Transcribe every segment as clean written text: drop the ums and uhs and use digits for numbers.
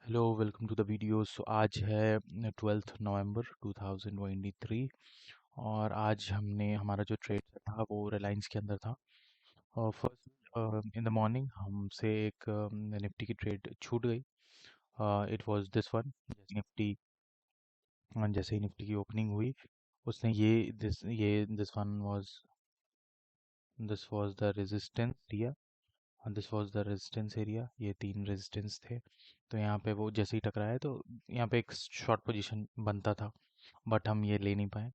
Hello welcome to the video. So आज है 12 नवंबर 2023 और आज हमने हमारा जो ट्रेड था वो रिलायंस के अंदर था। और फर्स्ट इन द मॉर्निंग हमसे एक निफ्टी की ट्रेड छूट गई। It was this one. जैसे ही निफ्टी की ओपनिंग हुई उसने this was the resistance area. This was the resistance area. ये तीन रेजिस्टेंस थे। तो यहाँ पे वो जैसे ही टकराया तो यहाँ पे एक शॉर्ट पोजीशन बनता था, बट हम ये ले नहीं पाए।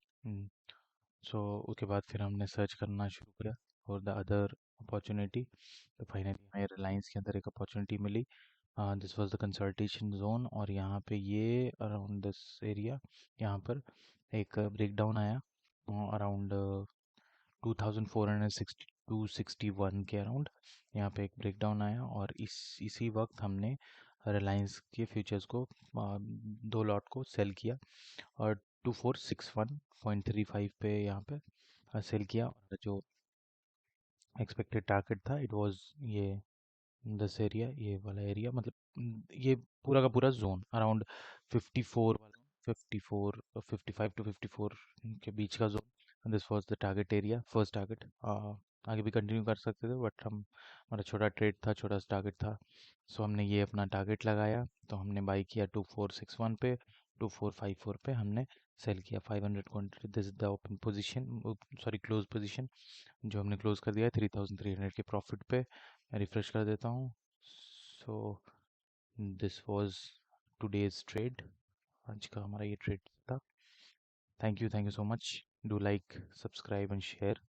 सो उसके बाद फिर हमने सर्च करना शुरू किया फॉर द अदर अपॉर्चुनिटी। तो फाइनली हमें रिलायंस के अंदर एक अपॉर्चुनिटी मिली। This was the consultation zone और यहाँ पे ये अराउंड दिस एरिया, यहाँ पर एक ब्रेकडाउन आया अराउंड 2461 के अराउंड। यहाँ पे एक ब्रेकडाउन आया और इसी वक्त हमने रिलायंस के फ्यूचर्स को दो लॉट को सेल किया और 2461.35 पे यहाँ पे सेल किया। और जो एक्सपेक्टेड टारगेट था इट वाज ये दिस एरिया, ये वाला एरिया, मतलब ये पूरा का पूरा जोन अराउंड 54 वाला, 54 55 टू 54 के बीच का zone. This was the target area, first target. आगे भी कंटिन्यू कर सकते थे बट हमारा छोटा ट्रेड था, छोटा सा टारगेट था। सो हमने ये अपना टारगेट लगाया। तो हमने बाई किया 2461 पे, 2454 पे हमने सेल किया 500 quantity. This is the open position, sorry close position, जो हमने क्लोज कर दिया है 3300 के प्रॉफिट पे। मैं रिफ्रेश कर देता हूँ। So this was today's trade. आज का हमारा ये ट्रेड था। Thank you so much. Do like, subscribe and share.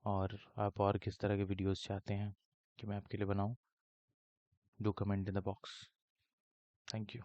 और आप और किस तरह के वीडियोस चाहते हैं कि मैं आपके लिए बनाऊं, do comment in the box. Thank you.